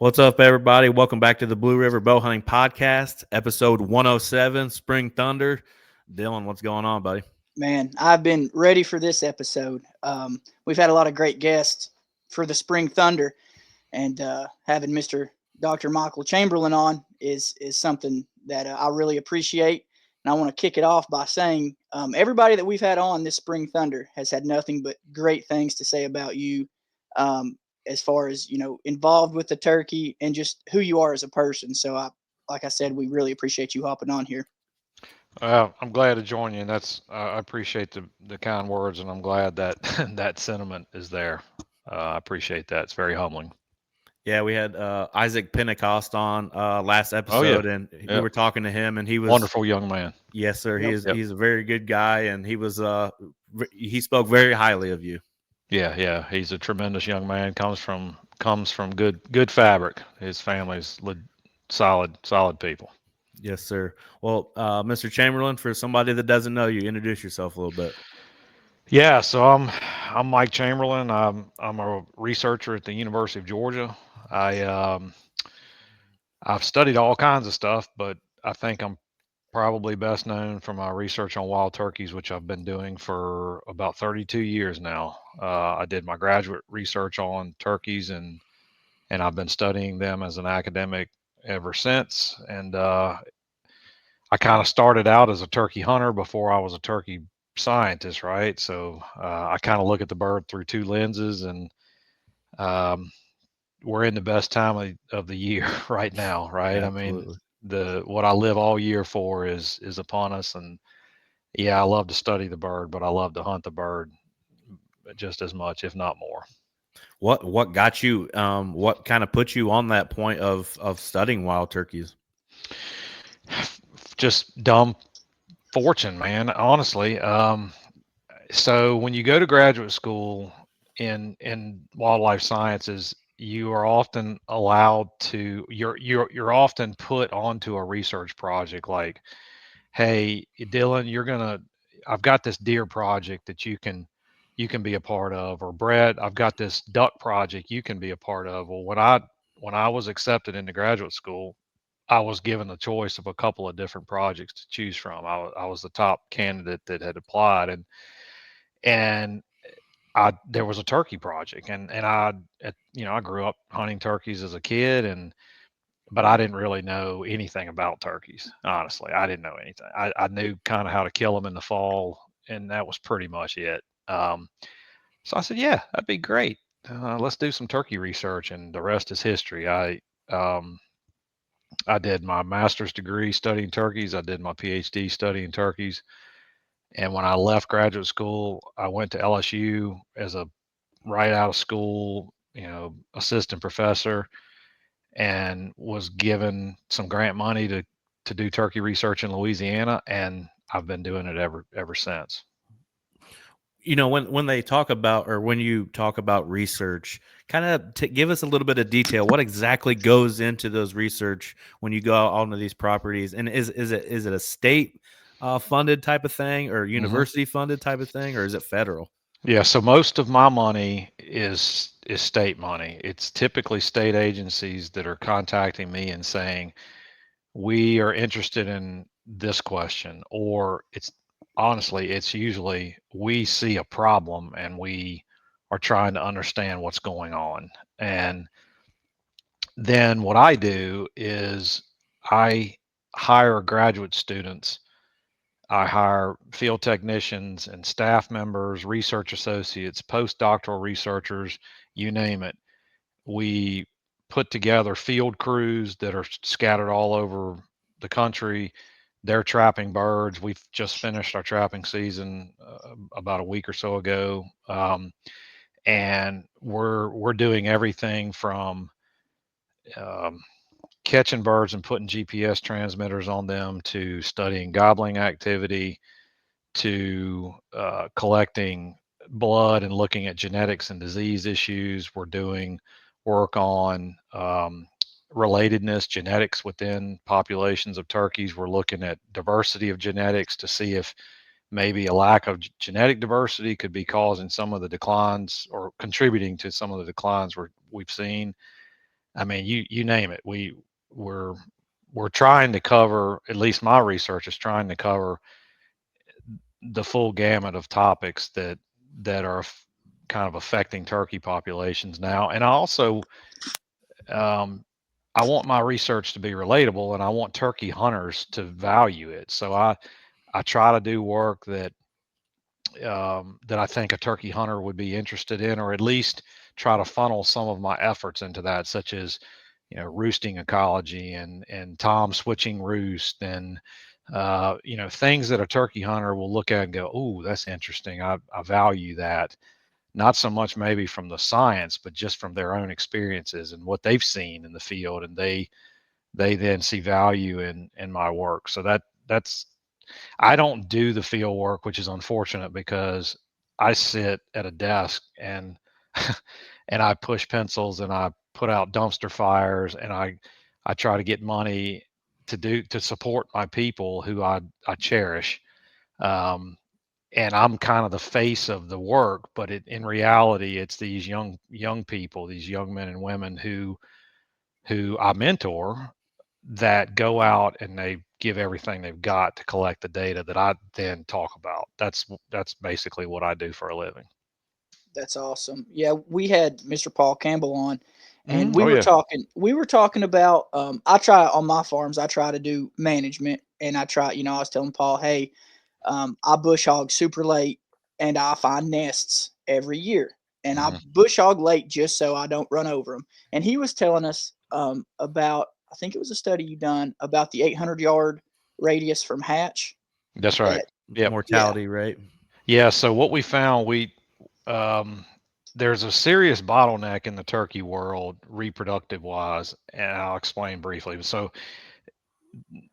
What's up, everybody? Welcome back to the Blue River Bow Hunting Podcast, episode 107, Spring Thunder. Dylan, what's going on, buddy? Man, I've been ready for this episode. We've had a lot of great guests for the Spring Thunder, and having Mr. Dr. Michael Chamberlain on is something that I really appreciate. And I want to kick it off by saying everybody that we've had on this Spring Thunder has had nothing but great things to say about you, as far as involved with the turkey and just who you are as a person. So, like I said, we really appreciate you hopping on here. I'm glad to join you, and I appreciate the kind words, and I'm glad that that sentiment is there. I appreciate that. It's very humbling. Yeah, we had Isaac Pentecost on last Oh yeah, episode, and we yeah. were talking to him, and he was Wonderful young man. Yes, sir. He Yep. is. Yep. He's a very good guy, and he spoke very highly of you. Yeah, yeah. He's a tremendous young man. Comes from good fabric. His family's solid people. Yes, sir. Well, Mr. Chamberlain, for somebody that doesn't know you, introduce yourself a little bit. Yeah, so I'm Mike Chamberlain. I'm a researcher at the University of Georgia. I've studied all kinds of stuff, but I think I'm probably best known for my research on wild turkeys, which I've been doing for about 32 years now. I did my graduate research on turkeys, and I've been studying them as an academic ever since. And I kind of started out as a turkey hunter before I was a turkey scientist, right? So I kind of look at the bird through two lenses, and um, we're in the best time of the year right now, right? I mean, Absolutely. the what I live all year for is upon us, and yeah, I love to study the bird, but I love to hunt the bird just as much, if not more. What got you? What kind of put you on that point of studying wild turkeys? Just dumb fortune, man. Honestly, so when you go to graduate school in wildlife sciences, you are often allowed to you're often put onto a research project like, hey, Dylan, I've got this deer project that you can be a part of, or Brett, I've got this duck project you can be a part of. Well, when I was accepted into graduate school, I was given the choice of a couple of different projects to choose from. I was the top candidate that had applied, and I there was a turkey project, and I grew up hunting turkeys as a kid, but I didn't really know anything about turkeys. Honestly, I didn't know anything. I knew kind of how to kill them in the fall, and that was pretty much it. So I said, yeah, that'd be great. Let's do some turkey research, and the rest is history. Um, I did my master's degree studying turkeys. I did my PhD studying turkeys. And when I left graduate school, I went to LSU as a right out of school, assistant professor, and was given some grant money to do turkey research in Louisiana, and I've been doing it ever since. When they talk about, or when you talk about research, kind of give us a little bit of detail. What exactly goes into those research when you go out onto these properties? And is it a state funded type of thing, or hmm university funded type of thing, or is it federal? Yeah, so most of my money is state money. It's typically state agencies that are contacting me and saying, we are interested in this question, or it's usually we see a problem and we are trying to understand what's going on. And then what I do is I hire graduate students. I hire field technicians and staff members, research associates, postdoctoral researchers, you name it. We put together field crews that are scattered all over the country. They're trapping birds. We've just finished our trapping season about a week or so ago, and we're doing everything from um, catching birds and putting GPS transmitters on them to studying gobbling activity to collecting blood and looking at genetics and disease issues. We're doing work on relatedness, genetics within populations of turkeys. We're looking at diversity of genetics to see if maybe a lack of genetic diversity could be causing some of the declines or contributing to some of the declines we've seen. I mean, you name it. We're we're trying to cover, at least my research is trying to cover the full gamut of topics that are kind of affecting turkey populations now. And I also um, I want my research to be relatable, and I want turkey hunters to value it. So I try to do work that I think a turkey hunter would be interested in, or at least try to funnel some of my efforts into that, such as roosting ecology and Tom switching roost and things that a turkey hunter will look at and go, oh, that's interesting. I value that. Not so much maybe from the science, but just from their own experiences and what they've seen in the field, and they then see value in my work. So that's I don't do the field work, which is unfortunate because I sit at a desk and and I push pencils and I put out dumpster fires and I try to get money to support my people who I cherish. Um, and I'm kind of the face of the work, but in reality, it's these young people, these young men and women who I mentor that go out and they give everything they've got to collect the data that I then talk about. That's basically what I do for a living. That's awesome. Yeah, we had Mr. Paul Campbell on, and we Oh were yeah. talking. We were talking about. I try on my farms. I try to do management, and I try. I was telling Paul, hey, I bush hog super late, and I find nests every year, and I Hmm. bush hog late just so I don't run over them. And he was telling us about. I think it was a study you done about the 800-yard radius from hatch. That's right. That Yep. yeah, Mortality rate. Yeah. So what we found, um, there's a serious bottleneck in the turkey world, reproductive wise, and I'll explain briefly. So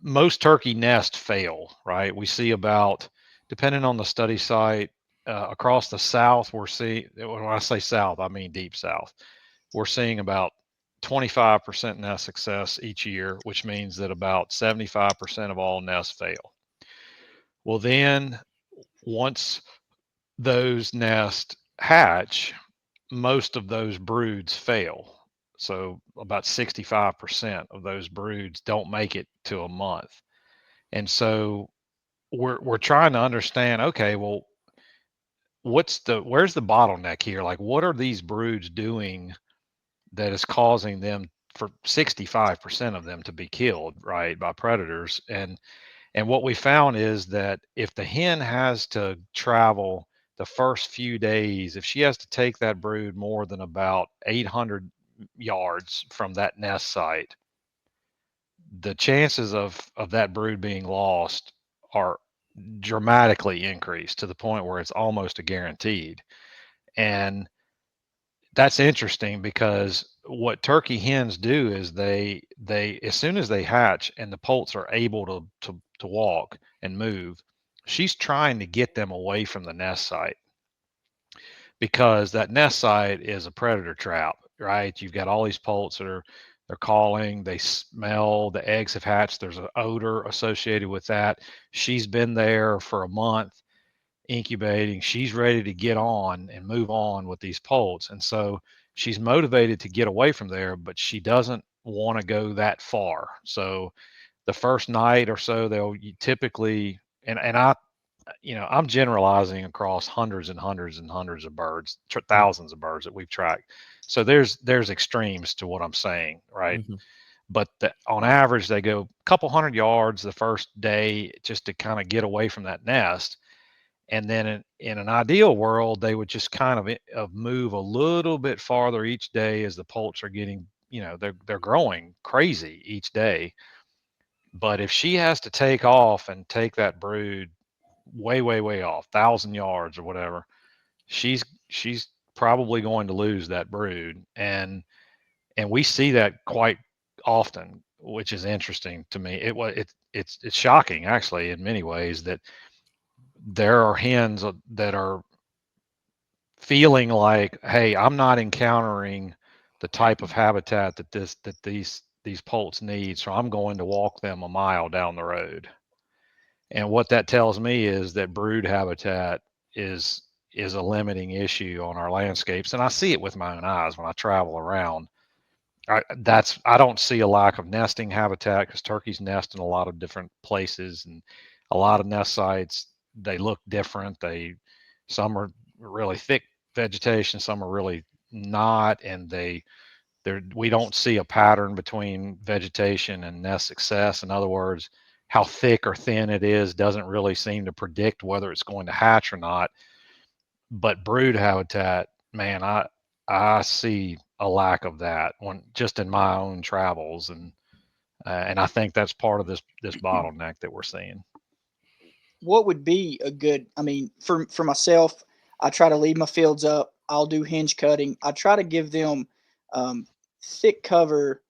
most turkey nests fail, right? We see about, depending on the study site, across the South, we're seeing, when I say South, I mean deep South, we're seeing about 25% nest success each year, which means that about 75% of all nests fail. Well, then once those nests hatch, most of those broods fail. So about 65% of those broods don't make it to a month. And so we're trying to understand, okay, well, where's the bottleneck here? Like, what are these broods doing that is causing them, for 65% of them, to be killed, right, by predators? And what we found is that if the hen has to travel the first few days, if she has to take that brood more than about 800 yards from that nest site, the chances of that brood being lost are dramatically increased to the point where it's almost a guaranteed. And that's interesting because what turkey hens do is they as soon as they hatch and the poults are able to walk and move, she's trying to get them away from the nest site because that nest site is a predator trap, right? You've got all these poults that are they're calling, they smell the eggs have hatched. There's an odor associated with that. She's been there for a month incubating. She's ready to get on and move on with these poults. And so she's motivated to get away from there, but she doesn't want to go that far. So the first night or so, they'll typically, and I'm generalizing across hundreds and hundreds and hundreds of birds, thousands of birds that we've tracked. So there's extremes to what I'm saying, right? Mm-hmm. But on average, they go a couple hundred yards the first day just to kind of get away from that nest, and then in an ideal world, they would just kind of move a little bit farther each day as the poults are getting, they're growing crazy each day. But if she has to take off and take that brood way, way, way off, 1,000 yards or whatever, she's probably going to lose that brood. And we see that quite often, which is interesting to me. It's shocking actually in many ways that there are hens that are feeling like, hey, I'm not encountering the type of habitat that these poults need, so I'm going to walk them a mile down the road. And what that tells me is that brood habitat is is a limiting issue on our landscapes, and I see it with my own eyes when I travel around. I don't see a lack of nesting habitat because turkeys nest in a lot of different places, and a lot of nest sites, they look different. Some are really thick vegetation, some are really not, and we don't see a pattern between vegetation and nest success. In other words, how thick or thin it is doesn't really seem to predict whether it's going to hatch or not. But brood habitat, man, I see a lack of that when just in my own travels, and I think that's part of this bottleneck that we're seeing. What would be a good? I mean, for myself, I try to leave my fields up. I'll do hinge cutting. I try to give them um, thick cover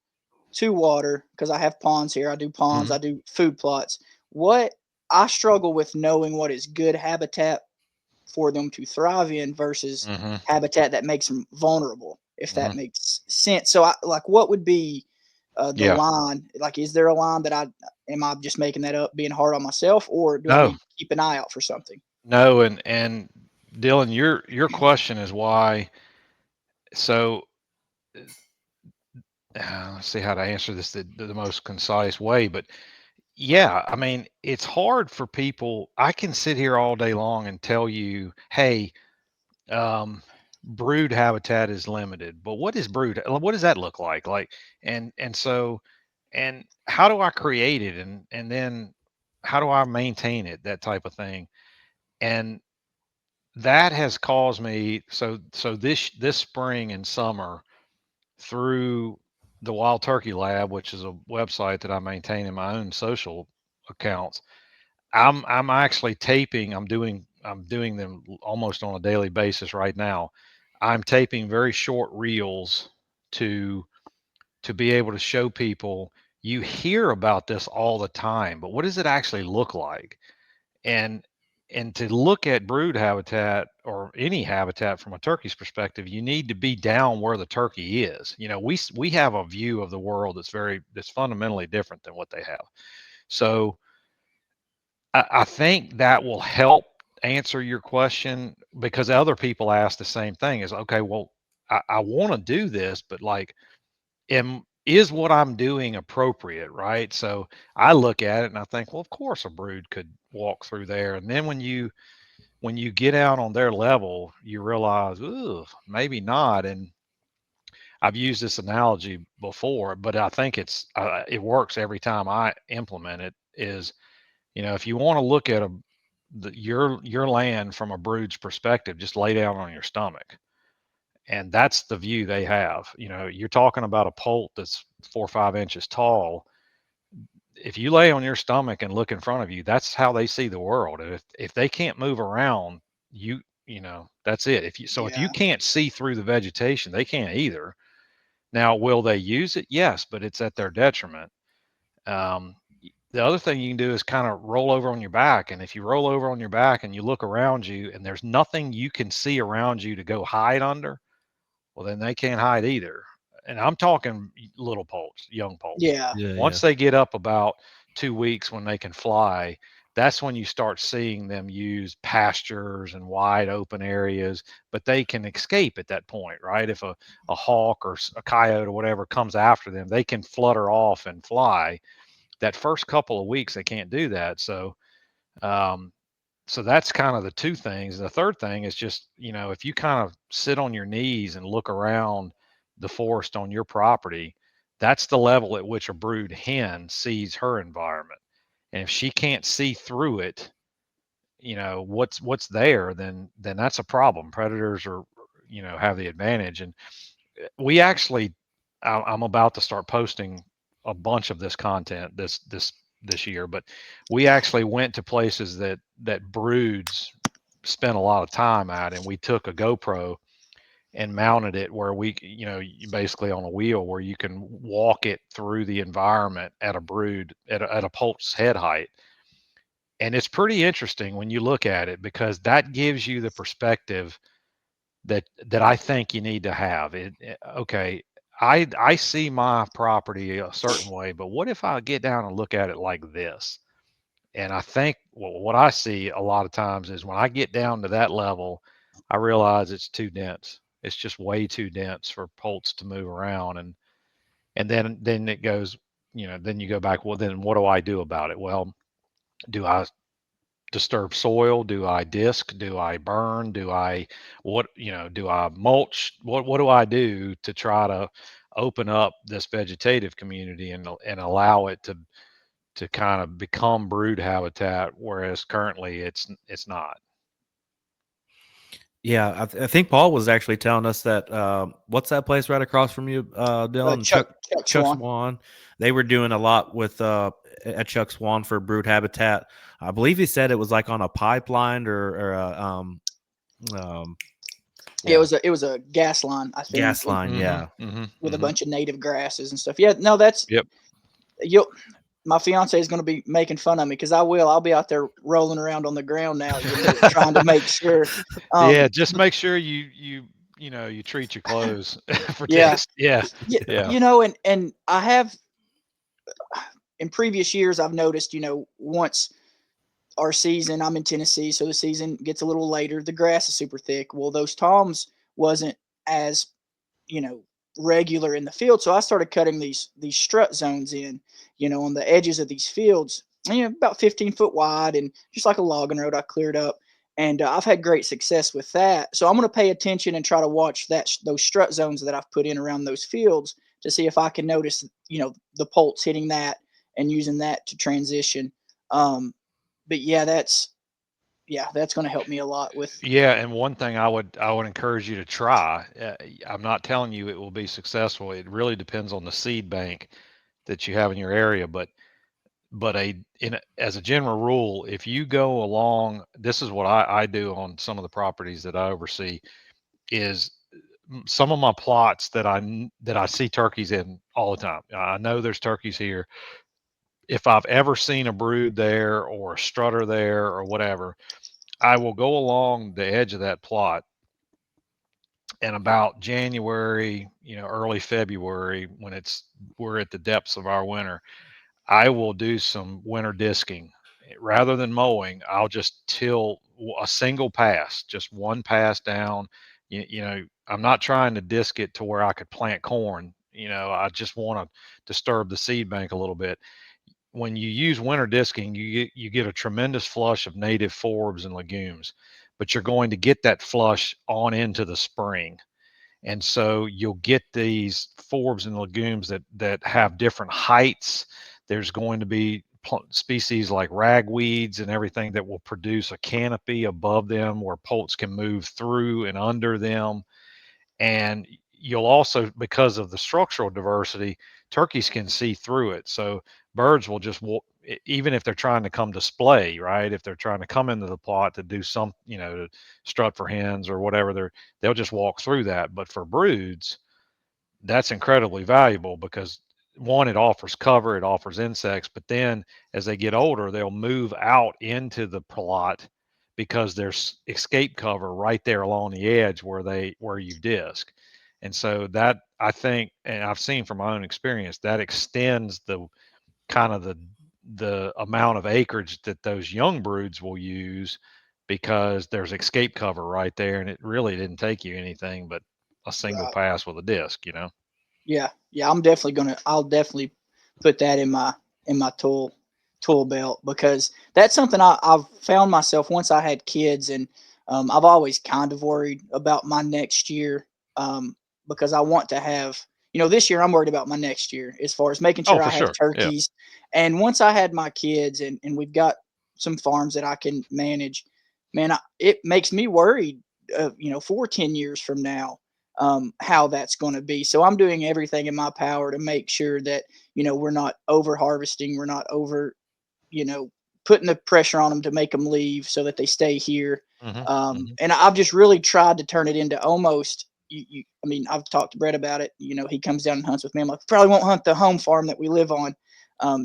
to water because I have ponds here. I do ponds. Hmm. I do food plots. What I struggle with knowing what is good habitat for them to thrive in versus Hmm. habitat that makes them vulnerable, if that Hmm. makes sense. So, I like what would be the Yeah. line? Like, is there a line that I am I just making that up, being hard on myself, or do I No, need to keep an eye out for something? no, and Dylan, your question is why. So let's see how to answer this the most concise way, but yeah, I mean, it's hard for people. I can sit here all day long and tell you, hey, um, brood habitat is limited, but what is brood? What does that look like? And how do I create it, and then how do I maintain it? That type of thing, and that has caused me. So this spring and summer through the Wild Turkey Lab, which is a website that I maintain in my own social accounts. I'm actually taping. I'm doing them almost on a daily basis right now. I'm taping very short reels to be able to show people. You hear about this all the time, but what does it actually look like? And to look at brood habitat or any habitat from a turkey's perspective, you need to be down where the turkey is. We have a view of the world that's fundamentally different than what they have. So I think that will help answer your question because other people ask the same thing is, okay, well, I want to do this, but like, is what I'm doing appropriate, right? So I look at it and I think, well, of course a brood could walk through there. And then when you get out on their level, you realize, ooh, maybe not. And I've used this analogy before, but I think it works every time I implement it. Is if you want to look at your land from a brood's perspective, just lay down on your stomach, and that's the view they have. You're talking about a poult that's 4 or 5 inches tall. If you lay on your stomach and look in front of you, that's how they see the world. And if they can't move around, that's it. If you Yeah, can't see through the vegetation, they can't either. Now, will they use it? Yes, but it's at their detriment. Um, the other thing you can do is kind of roll over on your back. And if you roll over on your back and you look around you and there's nothing you can see around you to go hide under, well, then they can't hide either. And I'm talking little poults, young poults. yeah, Yeah, yeah. Once they get up about 2 weeks when they can fly, that's when you start seeing them use pastures and wide open areas, but they can escape at that point, right? If a hawk or a coyote or whatever comes after them, they can flutter off and fly. That first couple of weeks, they can't do that. Um, so that's kind of the two things. The third thing is just, if you kind of sit on your knees and look around the forest on your property, that's the level at which a brood hen sees her environment. And if she can't see through it, what's there, then that's a problem. Predators are, have the advantage. And we actually, I'm about to start posting a bunch of this content this year, but we actually went to places that broods spent a lot of time at, and we took a GoPro and mounted it where you basically on a wheel where you can walk it through the environment at a brood at a poult's head height. And it's pretty interesting when you look at it because that gives you the perspective that I think you need to have. Okay, I see my property a certain way, but what if I get down and look at it like this? And I think what I see a lot of times is when I get down to that level, I realize it's too dense. It's just way too dense for poults to move around. And then it goes, then you go back, well, then what do I do about it? Well, do I disturb soil? Do I disc? Do I burn? Do I mulch? What do I do to try to open up this vegetative community and allow it to kind of become brood habitat, whereas currently it's not. Yeah, I think Paul was actually telling us that what's that place right across from you, Dylan? Chuck Chuck Swan. Swan. They were doing a lot with at Chuck Swan for brood habitat. I believe he said it was like on a pipeline or um Yeah, yeah, it was a gas line, I think, gas and line. Hmm. Yeah, Hmm. with a Hmm. bunch of native grasses and stuff. Yeah, no, that's Yep. you. My fiance is going to be making fun of me because I'll be out there rolling around on the ground now, trying to make sure. Yeah, Um, just make sure you treat your clothes for yeah, test. Yeah. yeah, Yeah. and I have in previous years I've noticed, once our season, I'm in Tennessee, so the season gets a little later. The grass is super thick. Well, those toms wasn't as you know regular in the field, so I started cutting these strut zones in, on the edges of these fields, about 15-foot wide, and just like a logging road, I cleared up, and I've had great success with that. So I'm going to pay attention and try to watch those strut zones that I've put in around those fields to see if I can notice, the poults hitting that and using that to transition. But that's going to help me a lot with. Yeah, and one thing I would encourage you to try. I'm not telling you it will be successful. It really depends on the seed bank that you have in your area, but as a general rule, if you go along, this is what I do on some of the properties that I oversee, is some of my plots that I see turkeys in all the time. I know there's turkeys here. If I've ever seen a brood there or a strutter there or whatever, I will go along the edge of that plot, and about January, early February, when we're at the depths of our winter, I will do some winter disking. Rather than mowing, I'll just till a single pass, just one pass down. I'm not trying to disc it to where I could plant corn. I just want to disturb the seed bank a little bit. When you use winter disking, you get a tremendous flush of native forbs and legumes, but you're going to get that flush on into the spring. And so you'll get these forbs and legumes that have different heights. There's going to be species like ragweeds and everything that will produce a canopy above them where poults can move through and under them. And you'll also, because of the structural diversity, turkeys can see through it. So birds will just walk, even if they're trying to come display, right? If they're trying to come into the plot to do some, to strut for hens or whatever, they'll just walk through that. But for broods, that's incredibly valuable because one, it offers cover, it offers insects, but then as they get older, they'll move out into the plot because there's escape cover right there along the edge where you disc. And so that, I think, and I've seen from my own experience, that extends the kind of the amount of acreage that those young broods will use because there's escape cover right there, and it really didn't take you anything but a single Right. pass with a disc. Yeah, I'll definitely put that in my tool belt, because that's something I've found myself once I had kids, and I've always kind of worried about my next year, because I want to have, this year I'm worried about my next year as far as making Oh, sure for I have sure. Yeah. turkeys. And once I had my kids, and we've got some farms that I can manage, man, it makes me worried, for 10 years from now, how that's going to be. So I'm doing everything in my power to make sure that, we're not over harvesting, we're not over, you know, putting the pressure on them to make them leave so that they stay here. Hmm. Hmm. And I've just really tried to turn it into almost, I mean, I've talked to Brett about it. He comes down and hunts with me. I'm like, probably won't hunt the home farm that we live on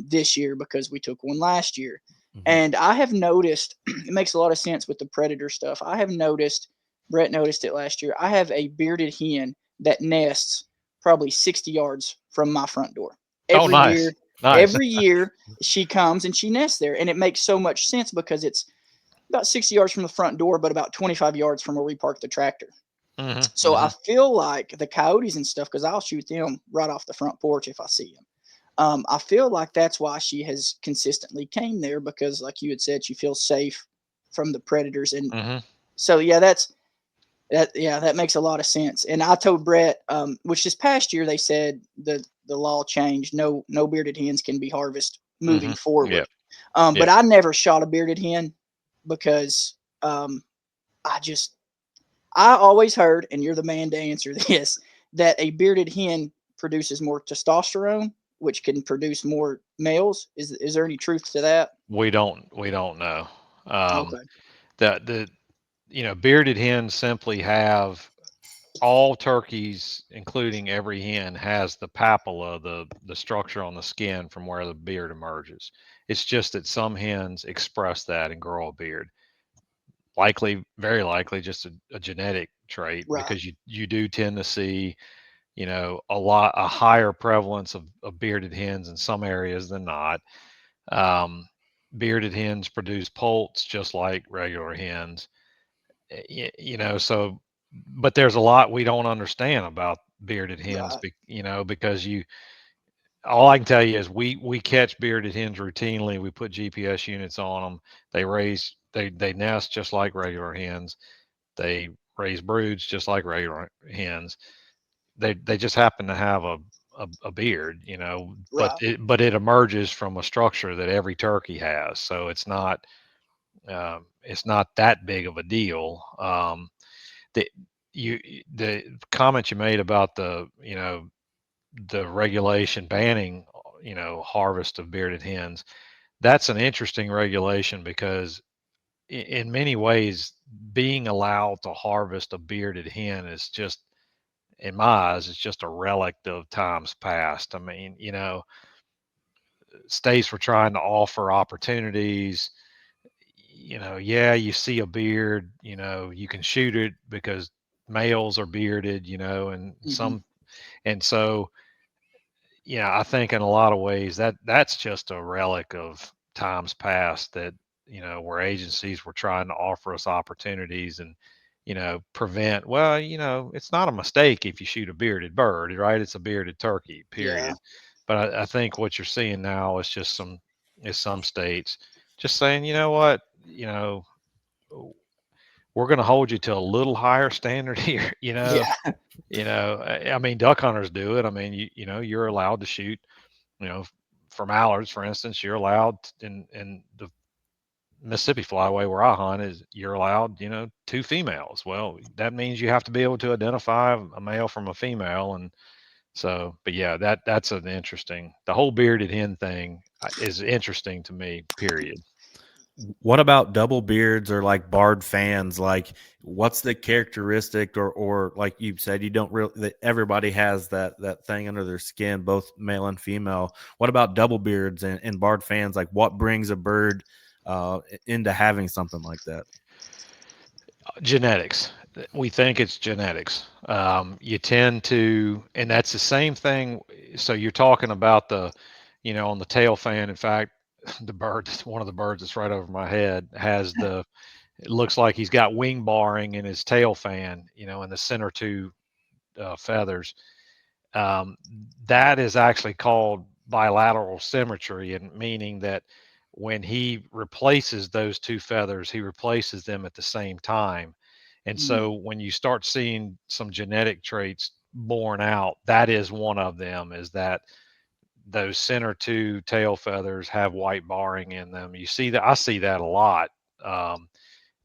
this year because we took one last year. hmm And I have noticed, it makes a lot of sense with the predator stuff. I have noticed, Brett noticed it last year. I have a bearded hen that nests probably 60 yards from my front door Oh, every nice. year. Nice. Every year she comes and she nests there, and it makes so much sense because it's about 60 yards from the front door, but about 25 yards from where we park the tractor. Hmm. So I Hmm. feel like the coyotes and stuff, because I'll shoot them right off the front porch if I see them. I feel like that's why she has consistently came there, because, like you had said, she feels safe from the predators. And Hmm. so, yeah, that makes a lot of sense. And I told Brett, which this past year they said the law changed. No bearded hens can be harvested moving Hmm. forward. Yep. But Yep. I never shot a bearded hen because um, I just I always heard, and you're the man to answer this, that a bearded hen produces more testosterone, which can produce more males. Is there any truth to that? We don't know. Um, Okay. the bearded hens simply have all turkeys, including every hen, has the papilla, the structure on the skin from where the beard emerges. It's just that some hens express that and grow a beard. Likely, very likely, just a genetic trait Right. because you do tend to see a higher prevalence of bearded hens in some areas than not. Um, Bearded hens produce poults just like regular hens. So but there's a lot we don't understand about bearded hens, Right. because you all I can tell you is we catch bearded hens routinely. We put GPS units on them. They nest just like regular hens. They raise broods just like regular hens. They just happen to have a beard, Right. but it emerges from a structure that every turkey has. So it's not that big of a deal. The the comment you made about the regulation banning harvest of bearded hens, that's an interesting regulation because in many ways being allowed to harvest a bearded hen is just, in my eyes, it's just a relic of times past. I mean, states were trying to offer opportunities. Yeah, you see a beard, you can shoot it because males are bearded, and Hmm. so I think in a lot of ways that's just a relic of times past that, where agencies were trying to offer us opportunities and, prevent, well, it's not a mistake if you shoot a bearded bird, right? It's a bearded turkey, Yeah. period. But I think what you're seeing now is some states just saying, you know what, we're going to hold you to a little higher standard here, Yeah. I mean, duck hunters do it. I mean, you're allowed to shoot, you know, for mallards, for instance, you're allowed in the Mississippi flyway where I hunt is you're allowed, two females. Well, that means you have to be able to identify a male from a female. And so, but yeah, that's an interesting, the whole bearded hen thing is interesting to me, period. What about double beards or like barred fans? Like, what's the characteristic, or like you said, you don't really that everybody has that thing under their skin, both male and female. What about double beards and barred fans? Like, what brings a bird into having something like that? Genetics. We think it's genetics. You tend to, and that's the same thing. So you're talking about on the tail fan. In fact, one of the birds that's right over my head it looks like he's got wing barring in his tail fan, in the center two feathers. Um, that is actually called bilateral symmetry, and meaning that when he replaces those two feathers, he replaces them at the same time. And Mm. so when you start seeing some genetic traits born out, that is one of them, is that those center two tail feathers have white barring in them. You see that, I see that a lot.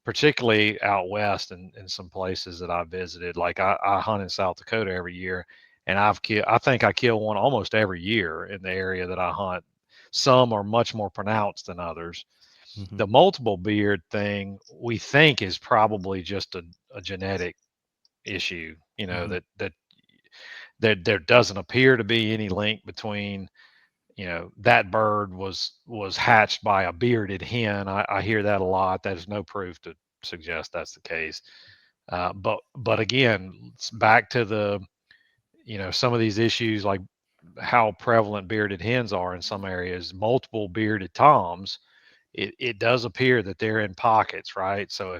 Particularly out west in some places that I visited. Like I hunt in South Dakota every year, and I think I kill one almost every year in the area that I hunt. Some are much more pronounced than others. Hmm. The multiple beard thing we think is probably just a genetic issue. Hmm. That there doesn't appear to be any link between that bird was hatched by a bearded hen. I hear that a lot. There's no proof to suggest that's the case. But again, it's back to some of these issues like how prevalent bearded hens are in some areas. Multiple bearded toms. It does appear that they're in pockets, right? So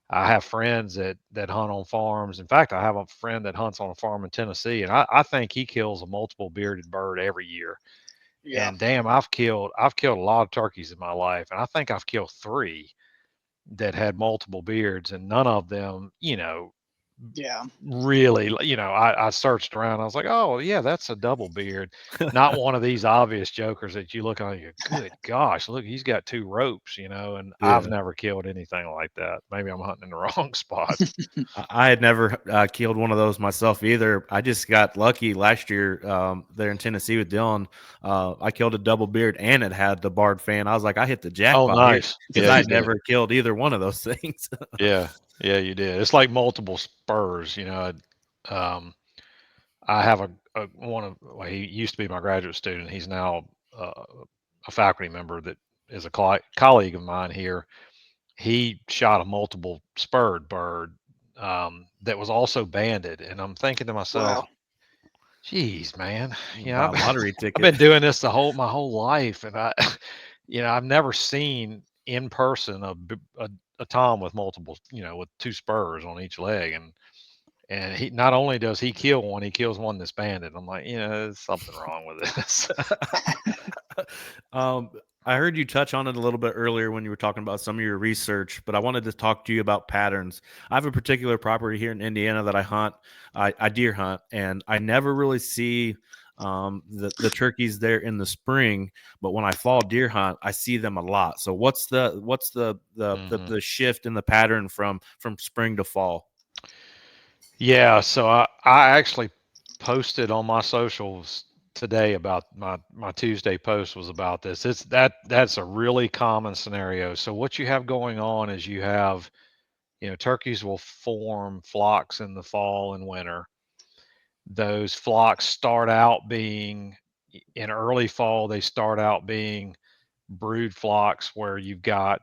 I have friends that hunt on farms. In fact, I have a friend that hunts on a farm in Tennessee, and I think he kills a multiple bearded bird every year. Yeah. And damn, I've killed a lot of turkeys in my life, and I think I've killed three that had multiple beards, and none of them, Yeah. really, I searched around. I was like, oh yeah, that's a double beard, not one of these obvious jokers that you look on and you go, good gosh, look, he's got two ropes, and I've Yeah. never killed anything like that. Maybe I'm hunting in the wrong spot. I had never killed one of those myself either. I just got lucky last year there in Tennessee with Dylan. I killed a double beard and it had the barred fan. I was like, I hit the Oh, jackpot here nice. because Yeah, I you had did. never killed either one of those things. Yeah, yeah, you did. It's like multiple spurs. Um, I have a one of well, he used to be my graduate student. He's now a faculty member that is a colleague of mine here. He shot a multiple spurred bird that was also banded, and I'm thinking to myself, Wow. "Geez, man, Buy a I've, lottery I've ticket. been doing this my whole life, and I've never seen in person a tom with multiple, with two spurs on each leg, and he not only does he kill one, he kills one that's banded. I'm like, there's something wrong with this." um, I heard you touch on it a little bit earlier when you were talking about some of your research, but I wanted to talk to you about patterns. I have a particular property here in Indiana that I hunt. I deer hunt, and I never really see the turkeys there in the spring, but when I fall deer hunt, I see them a lot. So Mhm. the shift in the pattern from spring to fall? Yeah, so I actually posted on my socials today about my Tuesday post was about this. That's a really common scenario. So what you have going on is you have, turkeys will form flocks in the fall and winter. Those flocks start out being in early fall, they start out being brood flocks where you've got,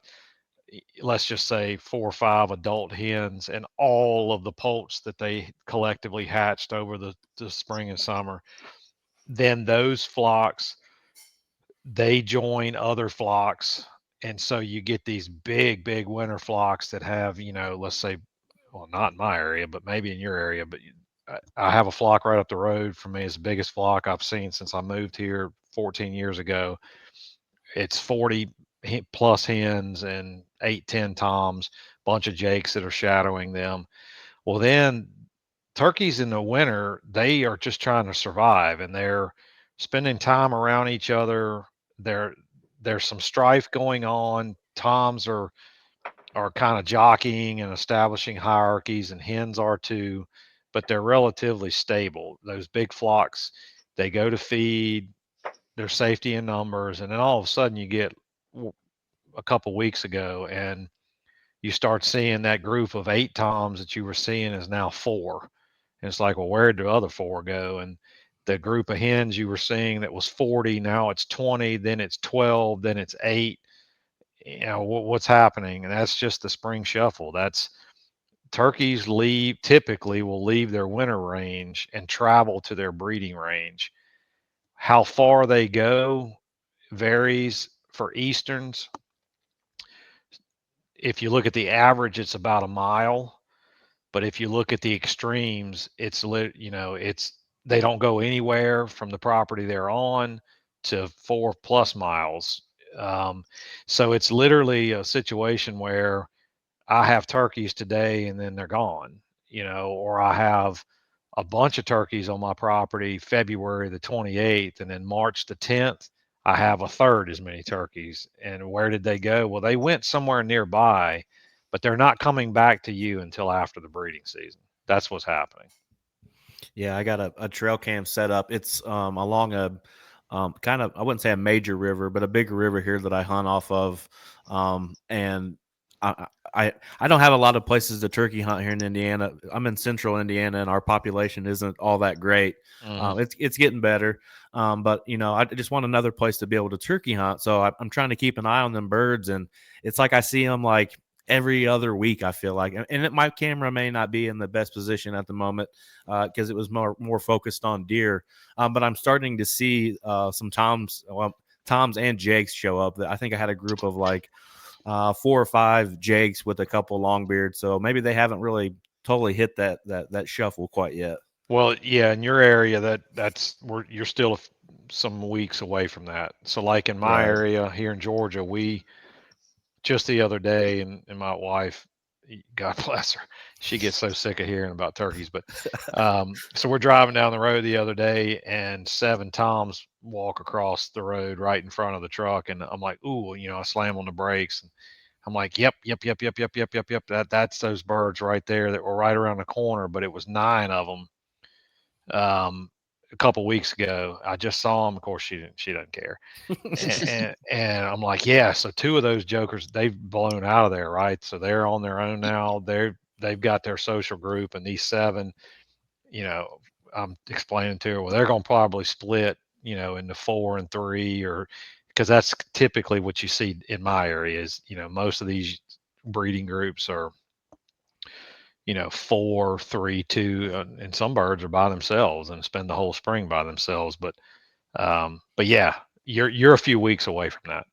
let's just say, 4 or 5 adult hens and all of the poults that they collectively hatched over the spring and summer. Then those flocks, they join other flocks. And so you get these big winter flocks that have, let's say, well, not in my area, but maybe in your area, but I have a flock right up the road from me. It's the biggest flock I've seen since I moved here 14 years ago. It's 40 plus hens and 8, 10 toms, bunch of jakes that are shadowing them. Well, then turkeys in the winter, they are just trying to survive and they're spending time around each other. There, there's some strife going on. Toms are kind of jockeying and establishing hierarchies, and hens are too, but they're relatively stable. Those big flocks, they go to feed, there's safety in numbers, and then all of a sudden you get a couple weeks ago and you start seeing that group of 8 toms that you were seeing is now 4. And it's like, well, where'd the other 4 go? And the group of hens you were seeing that was 40, now it's 20, then it's 12, then it's 8. What's happening? And that's just the spring shuffle. That's turkeys typically will leave their winter range and travel to their breeding range. How far they go varies for easterns. If you look at the average, it's about a mile. But if you look at the extremes, it's they don't go anywhere from the property they're on to 4+ miles. Um, so it's literally a situation where I have turkeys today and then they're gone, or I have a bunch of turkeys on my property February the 28th, and then March the 10th, I have a third as many turkeys. And where did they go? Well, they went somewhere nearby, but they're not coming back to you until after the breeding season. That's what's happening. Yeah, I got a trail cam set up. It's along a kind of, I wouldn't say a major river, but a bigger river here that I hunt off of. And I don't have a lot of places to turkey hunt here in Indiana. I'm in central Indiana, and our population isn't all that great. Hmm. It's getting better, but I just want another place to be able to turkey hunt. So I'm trying to keep an eye on them birds, and it's like I see them like every other week. I feel like, and my camera may not be in the best position at the moment because it was more focused on deer. But I'm starting to see some toms and jakes show up. I think I had a group of like 4 or 5 jakes with a couple long beards. So maybe they haven't really totally hit that shuffle quite yet. Well, yeah, in your area, that's where you're still some weeks away from that. So, like in my Right. area here in Georgia, we just the other day, and my wife, God bless her, she gets so sick of hearing about turkeys. But so we're driving down the road the other day, and 7 toms walk across the road right in front of the truck, and I'm like, ooh, I slam on the brakes, and I'm like, yep, yep, yep, yep, yep, yep, yep, yep. That's those birds right there that were right around the corner, but it was 9 of them. A couple weeks ago, I just saw them. Of course, she doesn't care, and I'm like, yeah. So 2 of those jokers, they've blown out of there, right? So they're on their own now. They've got their social group, and these 7, you know, I'm explaining to her, well, they're going to probably split, into 4 and 3, or because that's typically what you see in my area is, most of these breeding groups are 4, 3, 2, and some birds are by themselves and spend the whole spring by themselves. But yeah, you're a few weeks away from that.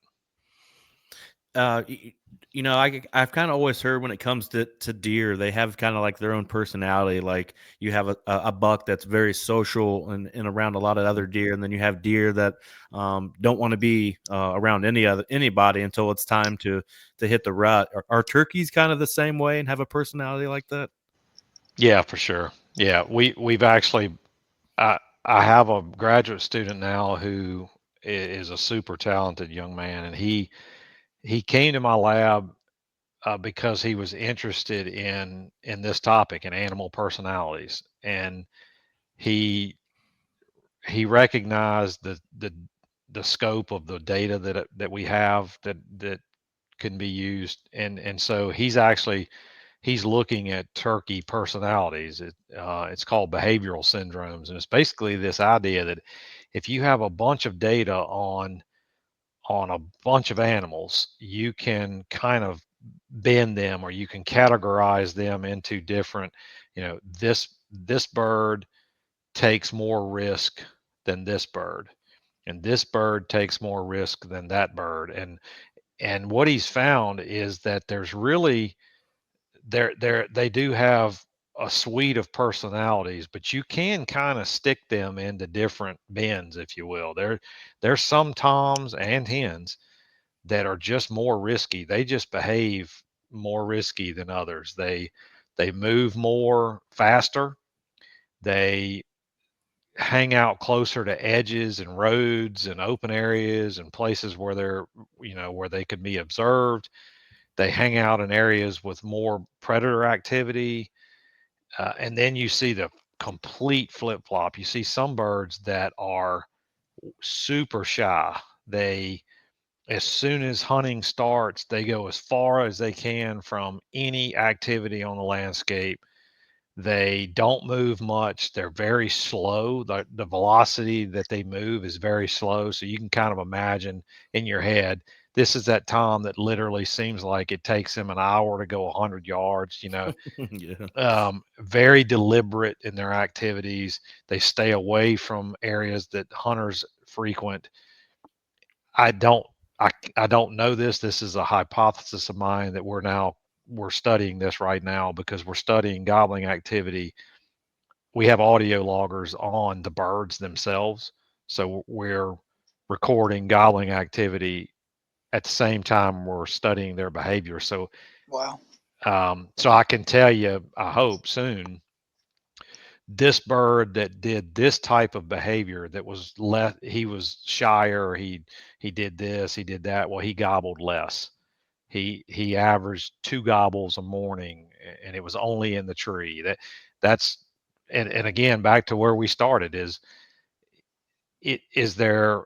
uh, y- I've kind of always heard when it comes to deer, they have kind of like their own personality. Like you have a buck that's very social and around a lot of other deer, and then you have deer that don't want to be around anybody until it's time to hit the rut. Are turkeys kind of the same way and have a personality like that? Yeah, for sure. Yeah, we've actually I I have a graduate student now who is a super talented young man, and he came to my lab because he was interested in this topic and animal personalities, and he he recognized the scope of the data that we have that can be used, and so he's looking at turkey personalities. It's called behavioral syndromes, and it's basically this idea that if you have a bunch of data on a bunch of animals, you can kind of bend them, or you can categorize them into different, this bird takes more risk than this bird, and this bird takes more risk than that bird. And what he's found is that there's really they do have a suite of personalities, but you can kind of stick them into different bins, if you will. There's some toms and hens that are just more risky. They just behave more risky than others. They move more faster. They hang out closer to edges and roads and open areas and places where where they could be observed. They hang out in areas with more predator activity. And then you see the complete flip flop. You see some birds that are super shy. They, as soon as hunting starts, they go as far as they can from any activity on the landscape. They don't move much. They're very slow. The velocity that they move is very slow. So you can kind of imagine in your head, this is that Tom that literally seems like it takes him an hour to go 100 yards, Yeah. very deliberate in their activities. They stay away from areas that hunters frequent. I don't I don't know this. This is a hypothesis of mine that we're studying this right now because we're studying gobbling activity. We have audio loggers on the birds themselves, so we're recording gobbling activity at the same time we're studying their behavior. Wow. So I can tell you, I hope soon, this bird that did this type of behavior that was less, he was shyer, he did this, he did that. Well, he gobbled less. He averaged 2 gobbles a morning, and it was only in the tree. That's and again, back to where we started, is there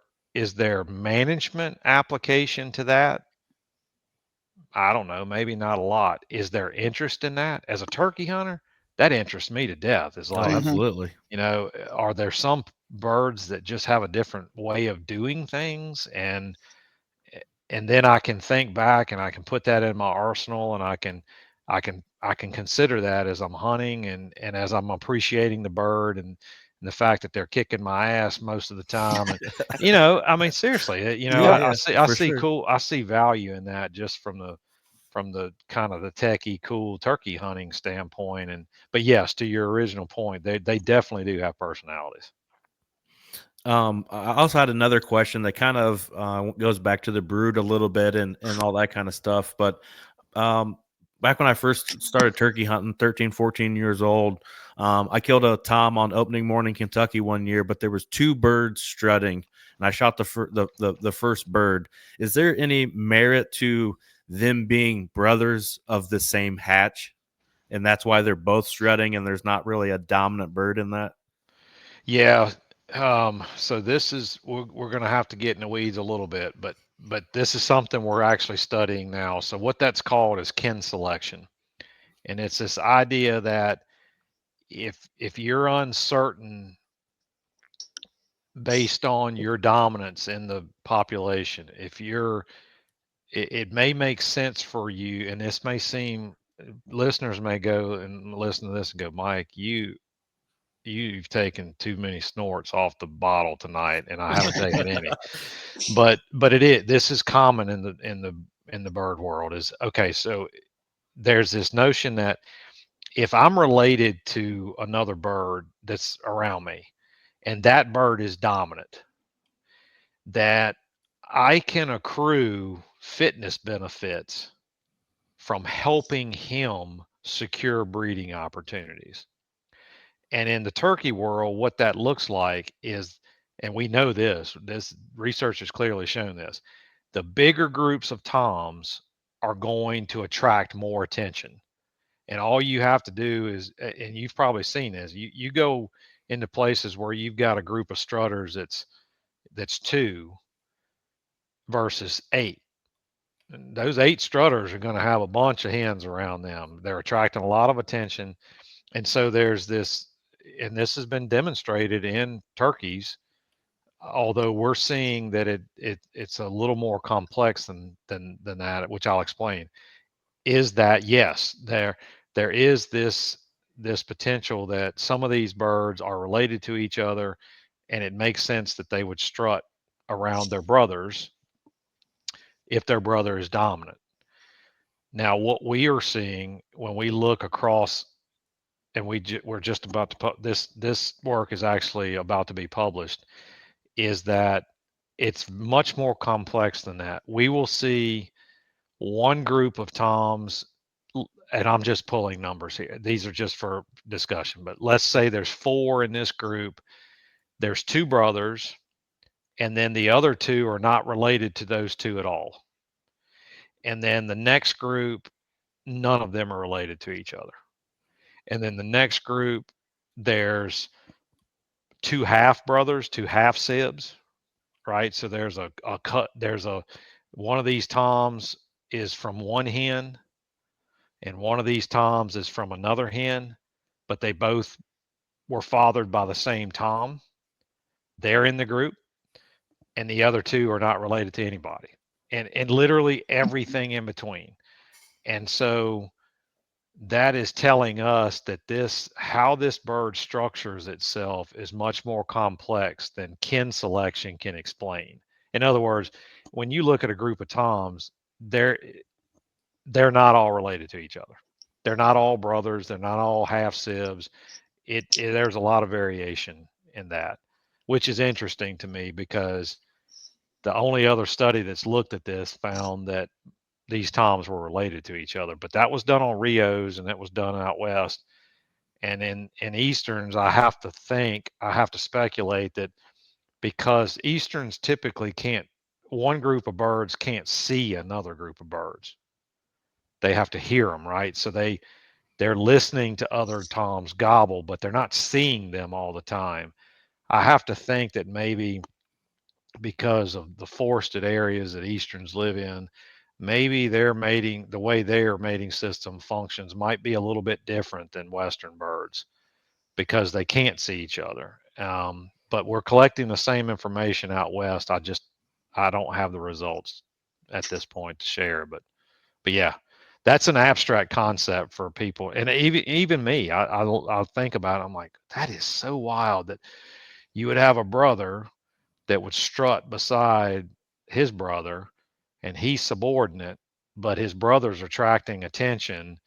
management application to that? I don't know, maybe not a lot. Is there interest in that? As a turkey hunter, that interests me to death. Is Oh, like, Hmm. absolutely. are there some birds that just have a different way of doing things? And then I can think back and I can put that in my arsenal, and I can consider that as I'm hunting and as I'm appreciating the bird, and and the fact that they're kicking my ass most of the time. And I mean, seriously, Yeah, I yeah, see I for see sure. I see value in that just from the kind of the techie cool turkey hunting standpoint. And but yes, to your original point, they definitely do have personalities. I also had another question that kind of goes back to the brood a little bit and all that kind of stuff. But um, back when I first started turkey hunting, 13, 14 years old, I killed a tom on opening morning Kentucky one year, but there was two birds strutting, and I shot the first bird. Is there any merit to them being brothers of the same hatch, and that's why they're both strutting, and there's not really a dominant bird in that? Yeah. So this is we're going to have to get in the weeds a little bit, but this is something we're actually studying now. So what that's called is kin selection, and it's this idea that if you're uncertain based on your dominance in the population, if you're it may make sense for you, and this may seem listeners may go and listen to this and go, Mike, you've taken too many snorts off the bottle tonight, and I haven't taken any. But it is this is common in the bird world. Is okay. So there's this notion that if I'm related to another bird that's around me, and that bird is dominant, that I can accrue fitness benefits from helping him secure breeding opportunities. And in the turkey world, what that looks like is, and we know this research has clearly shown this, the bigger groups of toms are going to attract more attention. And all you have to do is, and you've probably seen this, you go into places where you've got a group of strutters that's two versus eight. And those eight strutters are going to have a bunch of hens around them. They're attracting a lot of attention. And so there's this, and this has been demonstrated in turkeys, although we're seeing that it's a little more complex than that, which I'll explain. Is that yes, there is this potential that some of these birds are related to each other, and it makes sense that they would strut around their brothers if their brother is dominant. Now, what we are seeing when we look across, and we're just about to put this work is actually about to be published, is that it's much more complex than that. We will see one group of toms, and I'm just pulling numbers here. These are just for discussion, but let's say there's four in this group. There's two brothers, and then the other two are not related to those two at all. And then the next group, none of them are related to each other. And then the next group, there's two half brothers, two half sibs, right? So there's a cut, there's a one of these toms is from one hen, and one of these toms is from another hen, but they both were fathered by the same tom. They're in the group, and the other two are not related to anybody, and literally everything in between. And so that is telling us that this how this bird structures itself is much more complex than kin selection can explain. In other words, when you look at a group of toms, they're they're not all related to each other. They're not all brothers. They're not all half sibs. There's a lot of variation in that, which is interesting to me because the only other study that's looked at this found that these toms were related to each other, but that was done on Rios and that was done out west. And in Easterns, I have to speculate that because Easterns typically can't, one group of birds can't see another group of birds. They have to hear them, right? So they're listening to other toms gobble, but they're not seeing them all the time. I have to think that maybe because of the forested areas that Easterns live in, maybe the way their mating system functions might be a little bit different than Western birds because they can't see each other. But we're collecting the same information out west. I don't have the results at this point to share, but yeah, that's an abstract concept for people, and even me. I'll think about it. I'm like, that is so wild that you would have a brother that would strut beside his brother, and he's subordinate, but his brother's attracting attention.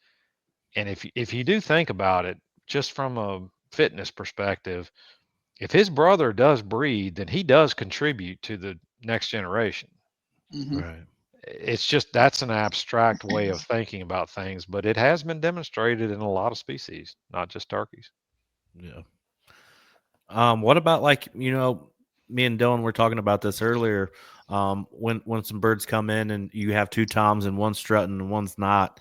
And if you do think about it, just from a fitness perspective, if his brother does breed, then he does contribute to the next generation. Hmm. Right. It's just that's an abstract way of thinking about things, but it has been demonstrated in a lot of species, not just turkeys. Yeah. What about like, me and Dylan were talking about this earlier. When some birds come in and you have two toms and one's strutting and one's not.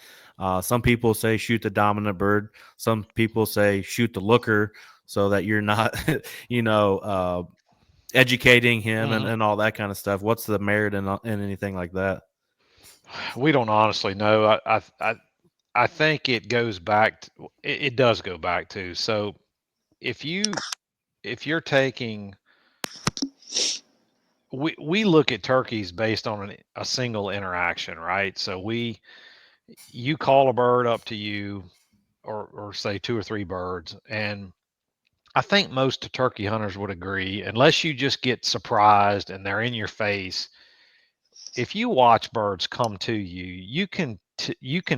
Some people say shoot the dominant bird. Some people say shoot the looker so that you're not, you know, uh, educating him Hmm. and all that kind of stuff. What's the merit in anything like that? We don't honestly know. I think it goes back. It does go back to. So if you if you're taking, we look at turkeys based on a single interaction, right? So you call a bird up to you, or say two or three birds, and I think most turkey hunters would agree, unless you just get surprised and they're in your face. If you watch birds come to you, you can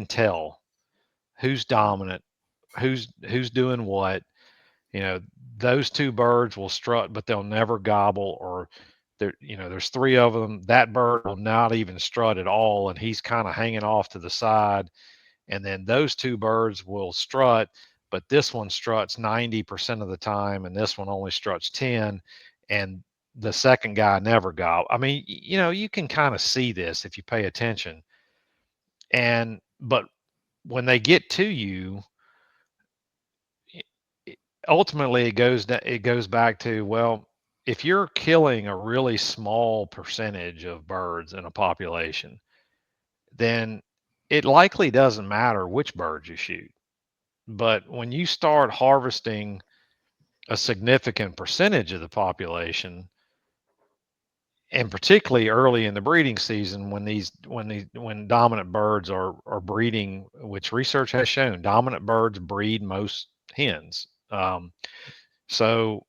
tell who's dominant, who's doing what. You know, those two birds will strut, but they'll never gobble. Or there's three of them. That bird will not even strut at all, and he's kind of hanging off to the side. And then those two birds will strut, but this one struts 90% of the time, and this one only struts 10. And the second guy never gobble. I mean, you can kind of see this if you pay attention. But when they get to you, ultimately it goes back to, well, if you're killing a really small percentage of birds in a population, then it likely doesn't matter which birds you shoot. But when you start harvesting a significant percentage of the population, and particularly early in the breeding season, when dominant birds are breeding, which research has shown dominant birds breed most hens. So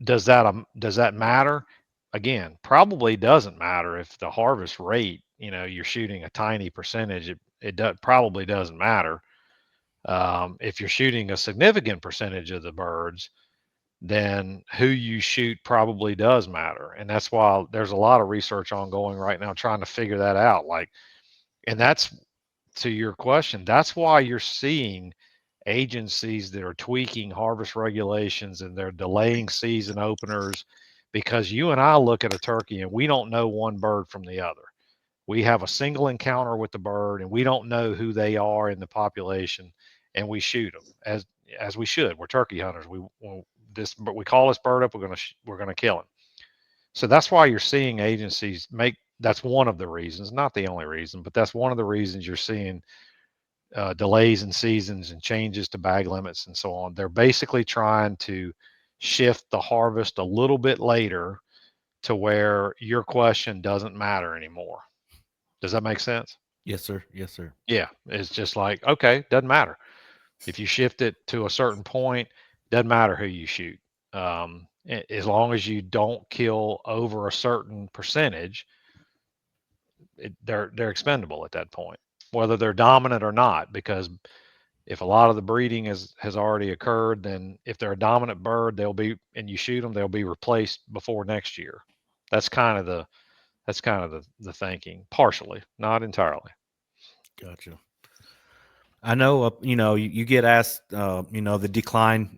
does that matter? Again, probably doesn't matter. If the harvest rate, you're shooting a tiny percentage, probably doesn't matter. If you're shooting a significant percentage of the birds, then who you shoot probably does matter. And that's why there's a lot of research ongoing right now trying to figure that out. And that's, to your question, that's why you're seeing agencies that are tweaking harvest regulations and they're delaying season openers, because you and I look at a turkey and we don't know one bird from the other. We have a single encounter with the bird and we don't know who they are in the population, and we shoot them as we should. We're turkey hunters. But we call this bird up. We're gonna kill him. So that's why you're seeing agencies make. That's one of the reasons, not the only reason, but that's one of the reasons you're seeing delays in seasons and changes to bag limits and so on. They're basically trying to shift the harvest a little bit later to where your question doesn't matter anymore. Does that make sense? Yes, sir. Yes, sir. Yeah, it's just like, okay, doesn't matter. If you shift it to a certain point, doesn't matter who you shoot. As long as you don't kill over a certain percentage, they're expendable at that point, whether they're dominant or not. Because if a lot of the breeding has already occurred, then if they're a dominant bird, and you shoot them, they'll be replaced before next year. That's kind of the thinking, partially, not entirely. Gotcha. I know, you get asked, the decline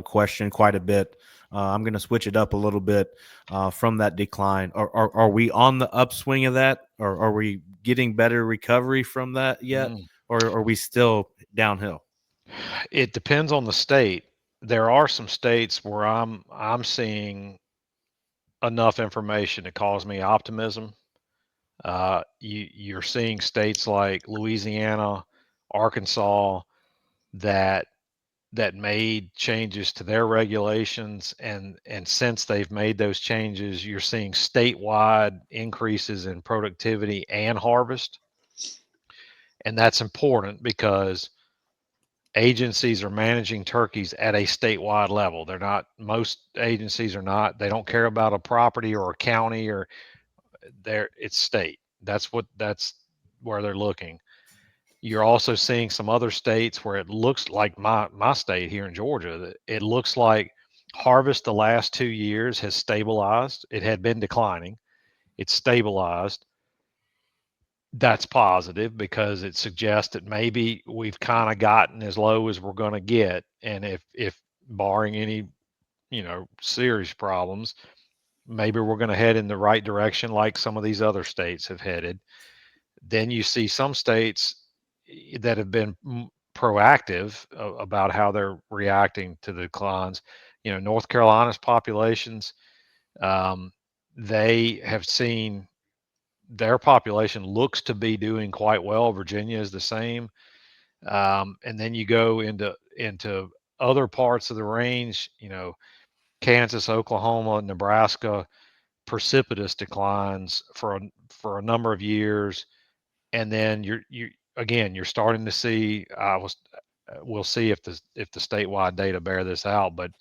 question quite a bit. I'm going to switch it up a little bit from that decline. Are we on the upswing of that? Or are we getting better recovery from that yet? Mm. Or are we still downhill? It depends on the state. There are some states where I'm seeing enough information to cause me optimism. You're seeing states like Louisiana, Arkansas, that made changes to their regulations, and since they've made those changes, you're seeing statewide increases in productivity and harvest. And that's important because agencies are managing turkeys at a statewide level. They're not, most agencies are not, they don't care about a property or a county, or it's state. That's where they're looking. You're also seeing some other states where it looks like my state here in Georgia, that it looks like harvest the last 2 years has stabilized. It had been declining. It's stabilized. That's positive because it suggests that maybe we've kind of gotten as low as we're going to get. And if barring any, serious problems, maybe we're going to head in the right direction like some of these other states have headed. Then you see some states that have been proactive about how they're reacting to the declines. North Carolina's populations, um, they have seen their population looks to be doing quite well. Virginia is the same. And then you go into other parts of the range, Kansas, Oklahoma, Nebraska, precipitous declines for a number of years. And then you're starting to see, we'll see if the statewide data bear this out, but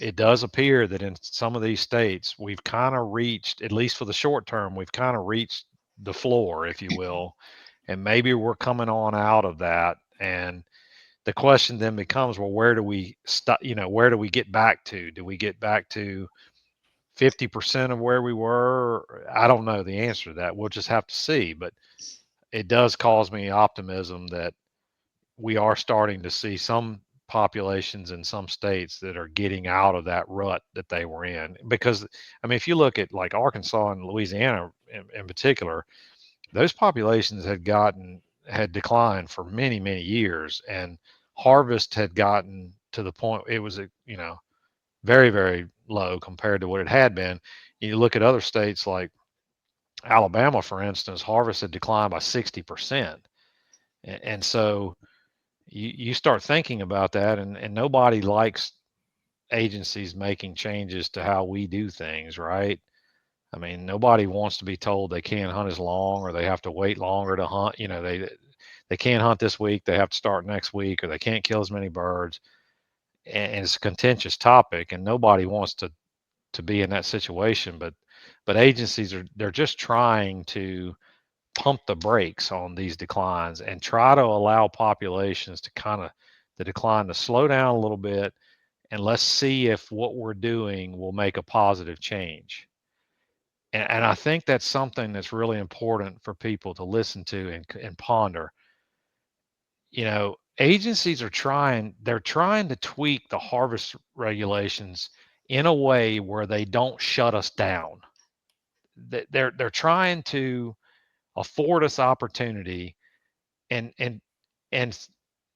it does appear that in some of these states we've kind of reached, at least for the short term, we've kind of reached the floor, if you will, and maybe we're coming on out of that. And the question then becomes, well, where do we stop? Where do we get back to? Do we get back to 50% of where we were? I don't know the answer to that. We'll just have to see. But it does cause me optimism that we are starting to see some populations in some states that are getting out of that rut that they were in. Because, I mean, if you look at like Arkansas and Louisiana in particular, those populations had declined for many, many years, and harvest had gotten to the point it was, very, very low compared to what it had been. You look at other states like Alabama, for instance, harvest had declined by 60%. And so you start thinking about that, and nobody likes agencies making changes to how we do things, right? I mean, nobody wants to be told they can't hunt as long, or they have to wait longer to hunt. They can't hunt this week, they have to start next week, or they can't kill as many birds. And it's a contentious topic, and nobody wants to be in that situation. But agencies they're just trying to pump the brakes on these declines and try to allow populations to kind of the decline to slow down a little bit, and let's see if what we're doing will make a positive change. And I think that's something that's really important for people to listen to and ponder. Agencies they're trying to tweak the harvest regulations in a way where they don't shut us down. They're trying to afford us opportunity, and and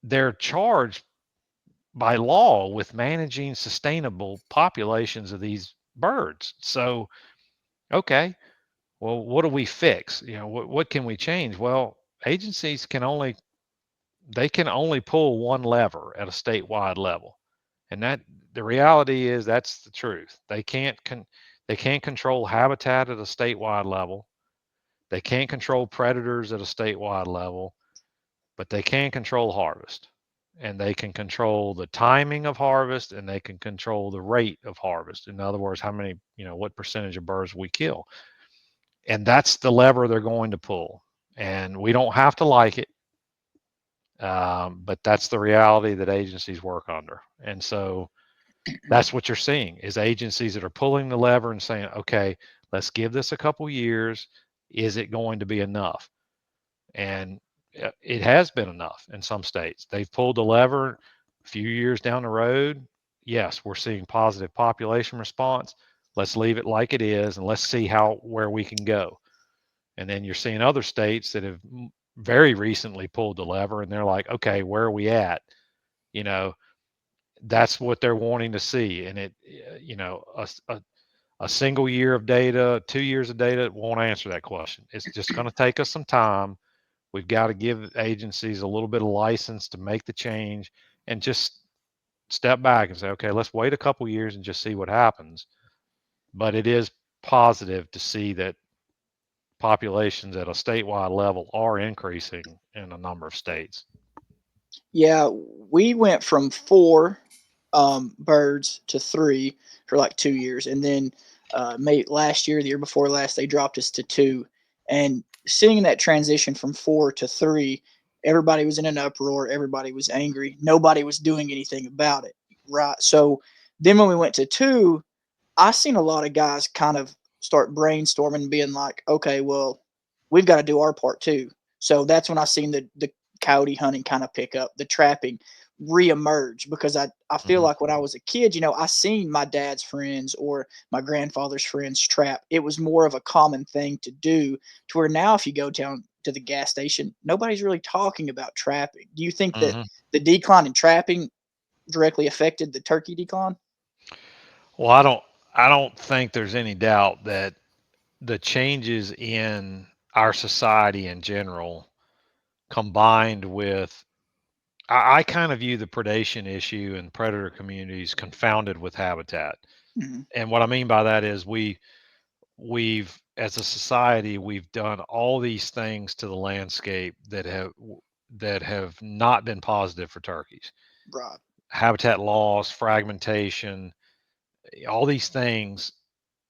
they're charged by law with managing sustainable populations of these birds. So, okay, well, what do we fix? What can we change? Well, agencies can only pull one lever at a statewide level, and that the reality is that's the truth. They can't control habitat at a statewide level. They can't control predators at a statewide level, but they can control harvest, and they can control the timing of harvest, and they can control the rate of harvest. In other words, how many, what percentage of birds we kill. And that's the lever they're going to pull. And we don't have to like it, but that's the reality that agencies work under. And so that's what you're seeing is agencies that are pulling the lever and saying, okay, let's give this a couple years. Is it going to be enough? And it has been enough in some states. They've pulled the lever a few years down the road. Yes, we're seeing positive population response. Let's leave it like it is, and let's see where we can go. And then you're seeing other states that have very recently pulled the lever, and they're like, okay, where are we at? You know, that's what they're wanting to see. And a single year of data, 2 years of data won't answer that question. It's just going to take us some time. We've got to give agencies a little bit of license to make the change, and just step back and say, okay, let's wait a couple years and just see what happens. But it is positive to see that populations at a statewide level are increasing in a number of states. Yeah, we went from four birds to three for like 2 years, and then last year, the year before last, they dropped us to two. And seeing that transition from four to three, everybody was in an uproar. Everybody was angry. Nobody was doing anything about it, right? So then when we went to two, I seen a lot of guys kind of start brainstorming, being like, okay, well, we've got to do our part too. So that's when I seen the coyote hunting kind of pick up, the trapping reemerge, because I feel Hmm. like when I was a kid, I seen my dad's friends or my grandfather's friends trap. It was more of a common thing to do, to where now if you go down to the gas station, nobody's really talking about trapping. Do you think that Hmm. the decline in trapping directly affected the turkey decline? Well, I don't think there's any doubt that the changes in our society in general, combined with, I kind of view the predation issue and predator communities confounded with habitat. Mhm. And what I mean by that is we've as a society we've done all these things to the landscape that have not been positive for turkeys. Right. Habitat loss, fragmentation, all these things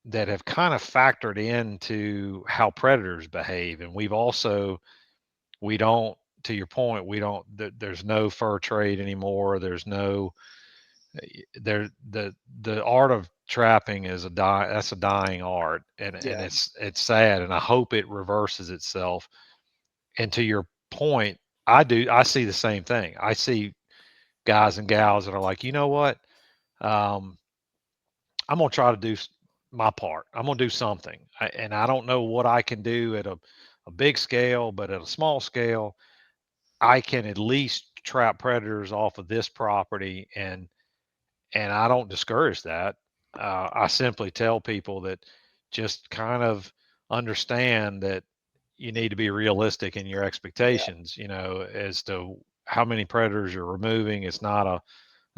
that have kind of factored into how predators behave. And we don't, to your point, we don't, there's no fur trade anymore. There's no, there, the art of trapping is that's a dying art. And Yeah. it's sad. And I hope it reverses itself. And to your point, I see the same thing. I see guys and gals that are like, you know what? Um, I'm gonna try to do my part. I'm gonna do something, and I don't know what I can do at a big scale, but at a small scale, I can at least trap predators off of this property, and I don't discourage that. I simply tell people that just kind of understand that you need to be realistic in your Yeah. expectations. As to how many predators you're removing. It's not a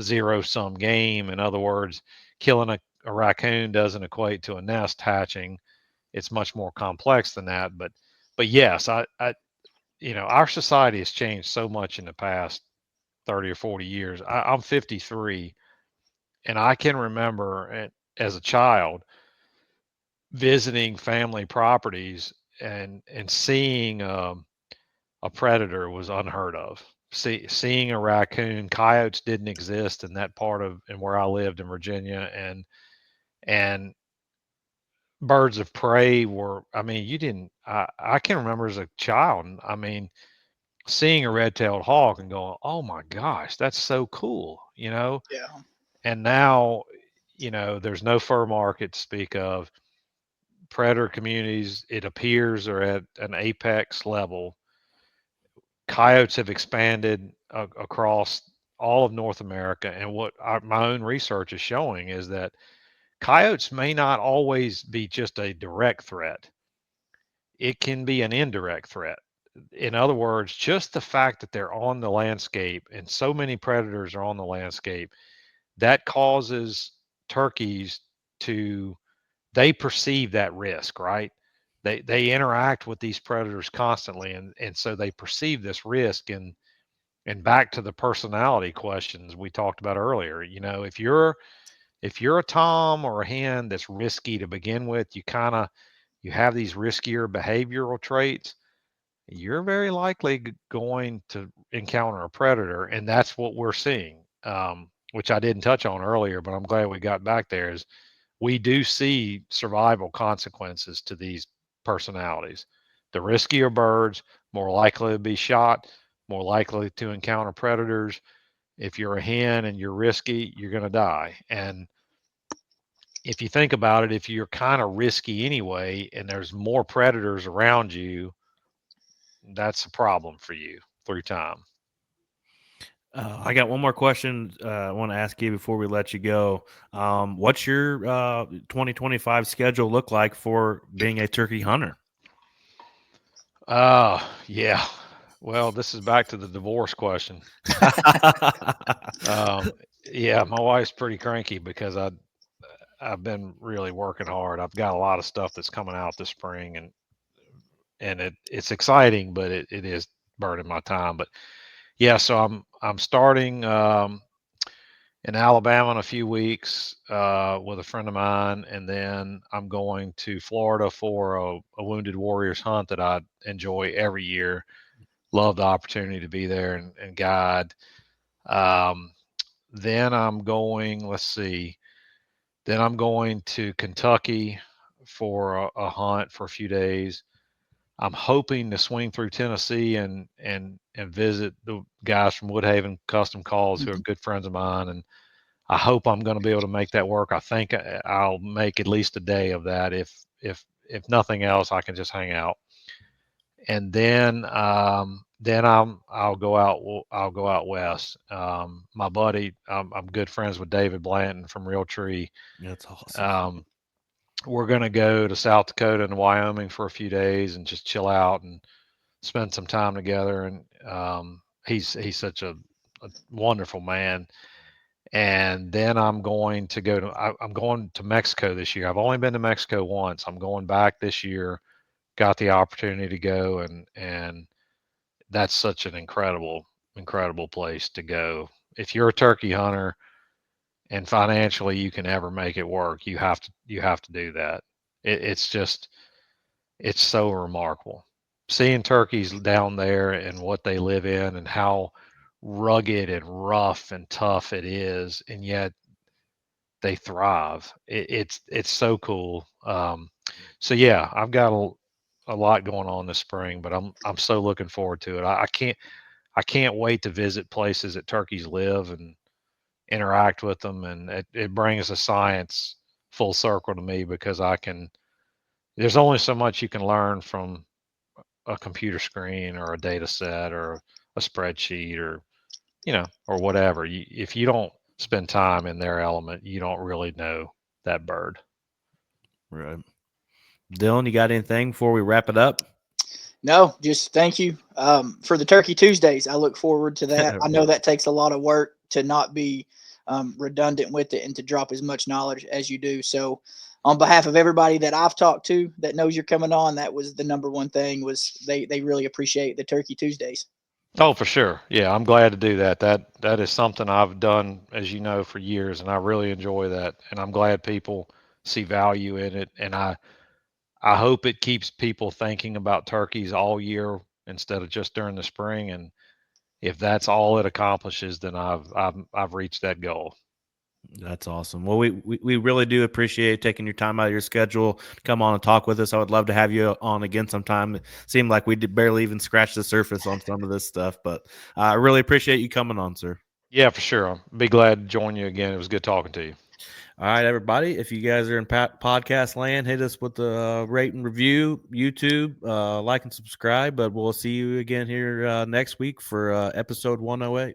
zero sum game. In other words, killing a raccoon doesn't equate to a nest hatching. It's much more complex than that. But yes, our society has changed so much in the past 30 or 40 years. I'm 53, and I can remember as a child visiting family properties and seeing a predator was unheard of. Seeing a raccoon, coyotes didn't exist in that part of and where I lived in Virginia, and birds of prey were. I mean, you didn't. I can remember as a child. I mean, seeing a red-tailed hawk and going, "Oh my gosh, that's so cool," Yeah. And now, there's no fur market to speak of. Predator communities, it appears, are at an apex level. Coyotes have expanded across all of North America. And what my own research is showing is that coyotes may not always be just a direct threat, it can be an indirect threat. In other words, just the fact that they're on the landscape and so many predators are on the landscape, that causes turkeys to, they perceive that risk, right? They interact with these predators constantly, and so they perceive this risk. And back to the personality questions we talked about earlier, if you're a tom or a hen that's risky to begin with, you have these riskier behavioral traits, you're very likely going to encounter a predator. And that's what we're seeing, which I didn't touch on earlier, but I'm glad we got back there, is we do see survival consequences to these personalities. The riskier birds, more likely to be shot, more likely to encounter predators. If you're a hen and you're risky, you're going to die. And if you think about it, if you're kind of risky anyway and there's more predators around you, that's a problem for you through time. I got one more question I want to ask you before we let you go. What's your 2025 schedule look like for being a turkey hunter? Yeah. Well, this is back to the divorce question. Um, yeah, my wife's pretty cranky because I've been really working hard. I've got a lot of stuff that's coming out this spring, and it's exciting, but it is burning my time. But yeah, so I'm starting in Alabama in a few weeks with a friend of mine, and then I'm going to Florida for a Wounded Warriors hunt that I enjoy every year. Love the opportunity to be there and guide. Um, then I'm going, let's see, then I'm going to Kentucky for a hunt for a few days. I'm hoping to swing through Tennessee and visit the guys from Woodhaven Custom Calls who are Mhm. good friends of mine, and I hope I'm going to be able to make that work. I think I'll make at least a day of that. If nothing else, I can just hang out, and then I'll go out west. My buddy, I'm good friends with David Blanton from Realtree. That's awesome. Um, we're going to go to South Dakota and Wyoming for a few days and just chill out and spend some time together. And he's such a wonderful man. And then I'm going to Mexico this year. I've only been to Mexico once. I'm going back this year. Got the opportunity to go, and that's such an incredible place to go. If you're a turkey hunter and financially you can ever make it work, you have to do that. It's just it's so remarkable seeing turkeys down there and what they live in and how rugged and rough and tough it is, and yet they thrive. It's so cool. So yeah, I've got a lot going on this spring, but I'm so looking forward to it. I can't wait to visit places that turkeys live and interact with them, and it brings the science full circle to me because I can. There's only so much you can learn from a computer screen or a data set or a spreadsheet or or whatever. If you don't spend time in their element, you don't really know that bird. Right. Dylan, you got anything before we wrap it up? No, just thank you for the Turkey Tuesdays. I look forward to that. I know that takes a lot of work to not be redundant with it and to drop as much knowledge as you do. So, on behalf of everybody that I've talked to that knows you're coming on, that was the number one thing was they really appreciate the Turkey Tuesdays. Oh, for sure. Yeah, I'm glad to do that. That is something I've done, as you know, for years, and I really enjoy that. And I'm glad people see value in it. And I hope it keeps people thinking about turkeys all year instead of just during the spring. And if that's all it accomplishes, then I've reached that goal. That's awesome. Well, we really do appreciate taking your time out of your schedule to come on and talk with us. I would love to have you on again sometime. It seemed like we did barely even scratch the surface on some of this stuff, but I really appreciate you coming on, sir. Yeah, for sure. I'll be glad to join you again. It was good talking to you. All right, everybody. If you guys are in podcast land, hit us with the rate and review, YouTube, like and subscribe. But we'll see you again here next week for episode 108.